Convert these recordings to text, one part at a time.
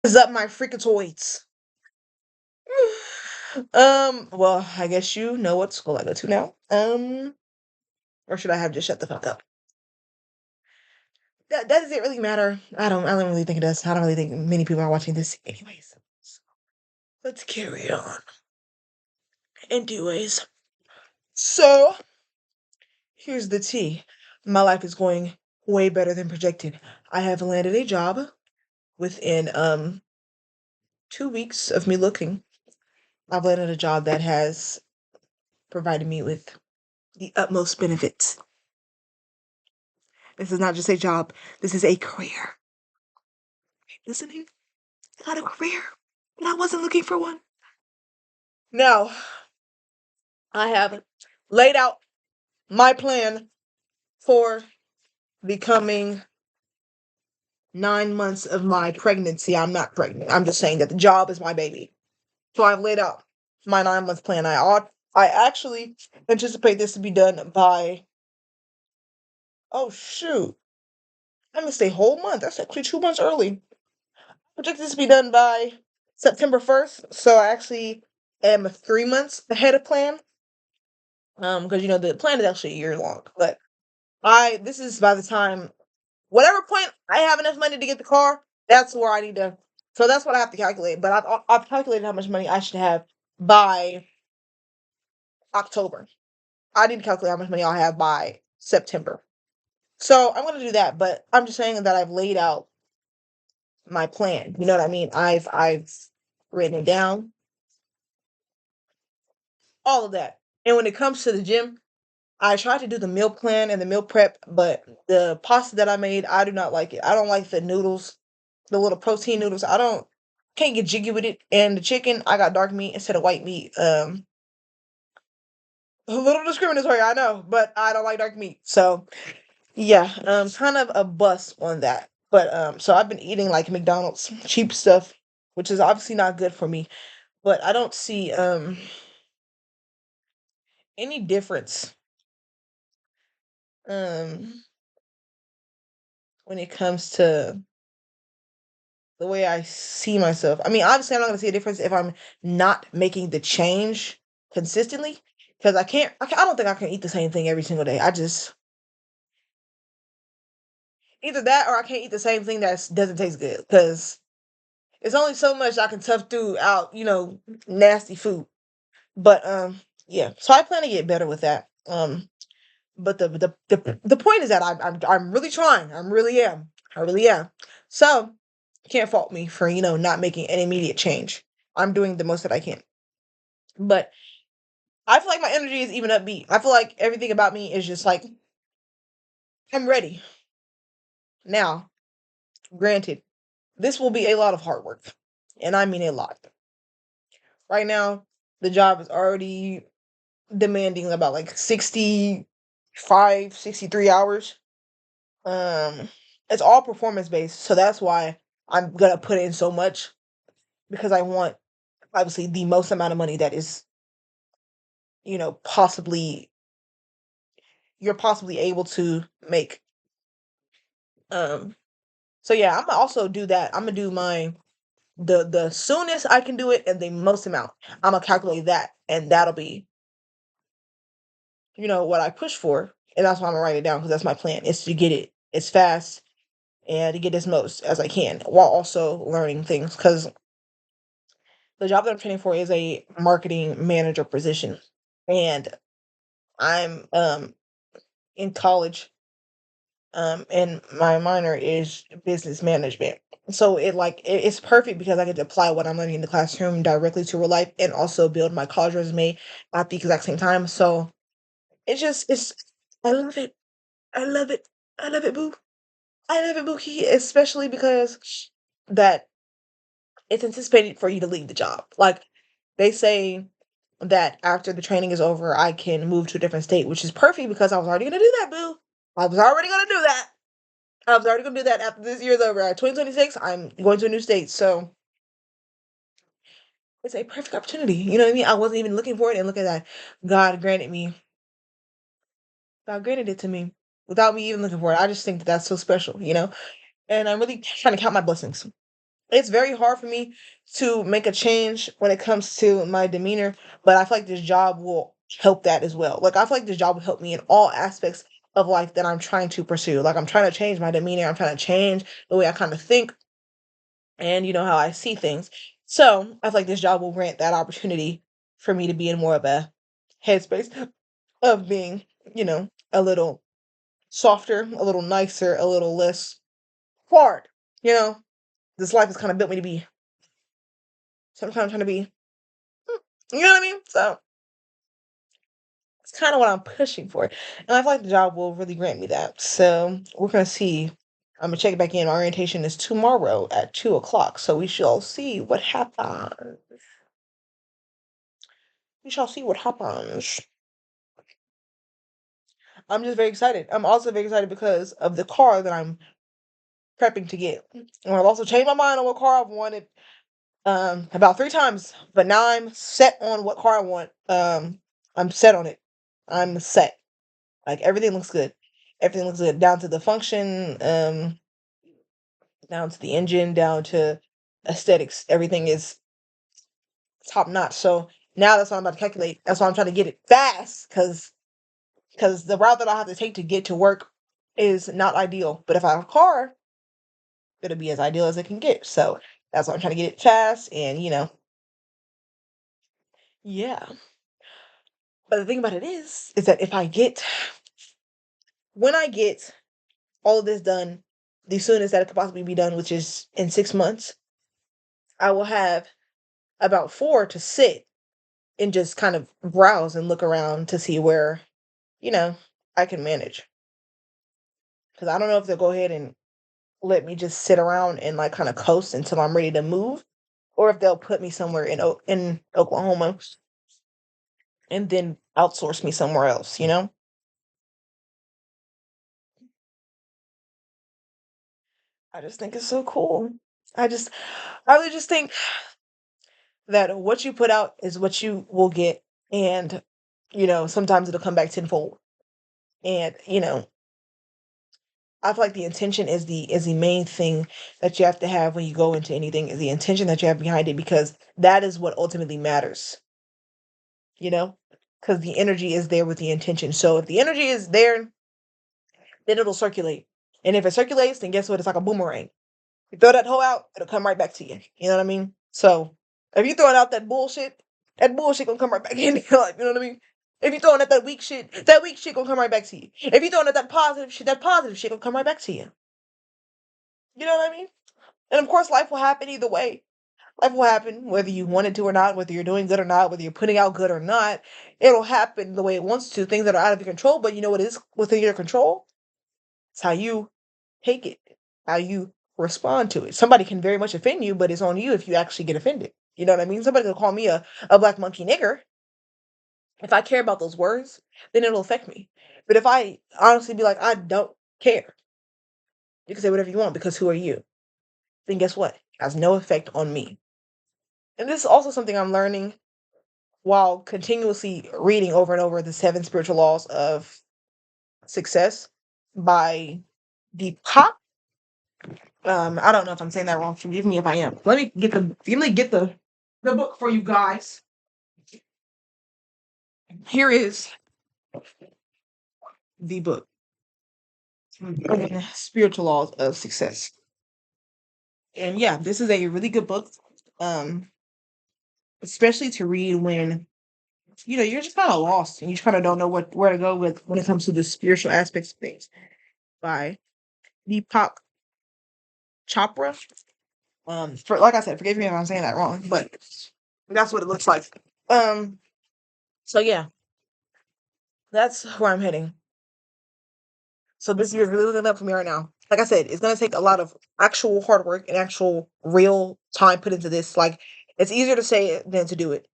Is up my freakatoids. Well, I guess you know what school I go to now. Or should I have just shut the fuck up? That doesn't really matter. I don't really think it does. I don't really think many people are watching this anyways. So let's carry on. Anyways. So here's the tea. My life is going way better than projected. I have landed a job within 2 weeks of me looking. I've landed a job that has provided me with the utmost benefits. This is not just a job, this is a career. Listening? I got a career, and I wasn't looking for one. Now, I have laid out my plan for the coming 9 months of my pregnancy. I'm not pregnant. I'm just saying that the job is my baby. So I've laid out my 9 month plan. I actually anticipate this to be done by, oh shoot, I missed a whole month. That's actually 2 months early. Project this to be done by September 1st. So I actually am 3 months ahead of plan. Because the plan is actually a year long. But this is by the time whatever point I have enough money to get the car, that's where I need to. So that's what I have to calculate. But I've calculated how much money I should have by October. I need to calculate how much money I'll have by September. So I'm gonna do that. But I'm just saying that I've laid out my plan. You know what I mean? I've written it down, all of that. And when it comes to the gym, I tried to do the meal plan and the meal prep, but the pasta that I made, I do not like it. I don't like the noodles, the little protein noodles. I don't can't get jiggy with it. And the chicken, I got dark meat instead of white meat. A little discriminatory, I know, but I don't like dark meat. So yeah, kind of a bust on that. But so I've been eating like McDonald's cheap stuff, which is obviously not good for me. But I don't see any difference um when it comes to the way I see myself. I mean, obviously, I'm not gonna see a difference if I'm not making the change consistently, because I don't think I can eat the same thing every single day. I just either that or I can't eat the same thing that doesn't taste good. Because it's only so much I can tough through out, nasty food. But yeah. So I plan to get better with that. But the point is that I'm really trying. I really am. I really am. So can't fault me for not making an immediate change. I'm doing the most that I can. But I feel like my energy is even upbeat. I feel like everything about me is just like I'm ready. Now, granted, this will be a lot of hard work. And I mean a lot. Right now, the job is already demanding about like 65, 63 hours. Um it's all performance based, so that's why I'm gonna put in so much because I want obviously the most amount of money that is, possibly you're possibly able to make. Um so yeah, I'm gonna also do that. I'm gonna do my the soonest I can do it and the most amount. I'm gonna calculate that and that'll be, what I push for. And that's why I'm gonna write it down because that's my plan is to get it as fast and to get as most as I can while also learning things because the job that I'm training for is a marketing manager position. And I'm in college, and my minor is business management. So it's perfect because I get to apply what I'm learning in the classroom directly to real life and also build my college resume at the exact same time. So it's I love it. I love it. I love it, boo. I love it, Bookie, especially because that it's anticipated for you to leave the job. Like they say that after the training is over, I can move to a different state, which is perfect because I was already gonna do that, boo. I was already gonna do that. I was already gonna do that after this year's over. 2026, I'm going to a new state. So it's a perfect opportunity. You know what I mean? I wasn't even looking for it, and look at that. God granted me. God granted it to me without me even looking for it. I just think that that's so special, And I'm really trying to count my blessings. it's very hard for me to make a change when it comes to my demeanor, but I feel like this job will help that as well. Like I feel like this job will help me in all aspects of life that I'm trying to pursue. Like I'm trying to change my demeanor, I'm trying to change the way I kind of think and how I see things. So I feel like this job will grant that opportunity for me to be in more of a headspace of being, a little softer, a little nicer, a little less hard. You know, this life has kind of built me to be. Sometimes trying to be, you know what I mean? So it's kind of what I'm pushing for. And I feel like the job will really grant me that. So we're going to see. I'm going to check it back in. My orientation is tomorrow at 2 o'clock. So we shall see what happens. We shall see what happens. I'm just very excited. I'm also very excited because of the car that I'm prepping to get. And I've also changed my mind on what car I've wanted about 3 times, but now I'm set on what car I want. I'm set on it. I'm set. Like everything looks good. Everything looks good down to the function, down to the engine, down to aesthetics. Everything is top notch. So now that's what I'm about to calculate. That's why I'm trying to get it fast because the route that I have to take to get to work is not ideal. But if I have a car, it'll be as ideal as it can get. So that's why I'm trying to get it fast and yeah. But the thing about it is that if I get when I get all of this done, the soonest that it could possibly be done, which is in 6 months, I will have about 4 to sit and just kind of browse and look around to see where, you know, I can manage. Because I don't know if they'll go ahead and let me just sit around and like kind of coast until I'm ready to move, or if they'll put me somewhere in Oklahoma and then outsource me somewhere else. I just think it's so cool. I just, I really just think that what you put out is what you will get, and sometimes it'll come back tenfold. And I feel like the intention is the main thing that you have to have when you go into anything, is the intention that you have behind it, because that is what ultimately matters, you know? Because the energy is there with the intention. So if the energy is there, then it'll circulate. And if it circulates, then guess what? It's like a boomerang. You throw that hoe out, it'll come right back to you. You know what I mean? So if you throwing out that bullshit gonna come right back in your life. You know what I mean? If you throwing out that weak shit gonna come right back to you. If you throwing out that positive shit gonna come right back to you. You know what I mean? And of course, life will happen either way. Life will happen whether you want it to or not, whether you're doing good or not, whether you're putting out good or not. It'll happen the way it wants to. Things that are out of your control, but you know what is within your control? It's how you take it, how you respond to it. Somebody can very much offend you, but it's on you if you actually get offended. You know what I mean? Somebody can call me a black monkey nigger. If I care about those words, then it'll affect me. But if I honestly be like, I don't care, you can say whatever you want because who are you? Then guess what? It has no effect on me. And this is also something I'm learning while continuously reading over and over the seven spiritual laws of success by Deepak. I don't know if I'm saying that wrong. Forgive me if I am. Let me get the book for you guys. Here is the book. Spiritual Laws of Success. And yeah, this is a really good book. Um, especially to read when you're just kind of lost and you just kind of don't know where to go with when it comes to the spiritual aspects of things. By Deepak Chopra. For like I said, forgive me if I'm saying that wrong, but that's what it looks like. Um, so yeah, that's where I'm heading. So this year is really looking up for me right now. Like I said, it's gonna take a lot of actual hard work and actual real time put into this. Like it's easier to say it than to do it,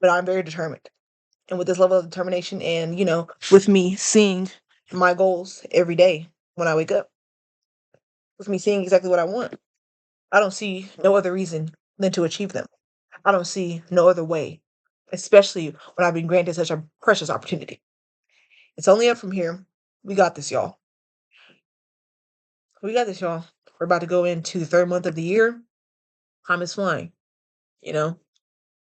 but I'm very determined. And with this level of determination, and with me seeing my goals every day when I wake up, with me seeing exactly what I want, I don't see no other reason than to achieve them. I don't see no other way, especially when I've been granted such a precious opportunity. It's only up from here. We got this, y'all. We got this, y'all. We're about to go into the third month of the year. Time is flying, you know?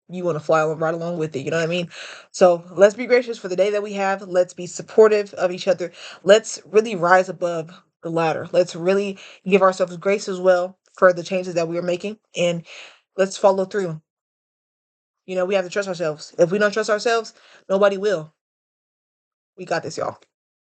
You want to fly right along with it, you know what I mean? So let's be gracious for the day that we have. Let's be supportive of each other. Let's really rise above the ladder. Let's really give ourselves grace as well for the changes that we are making. And let's follow through. We have to trust ourselves. If we don't trust ourselves, nobody will. We got this, y'all.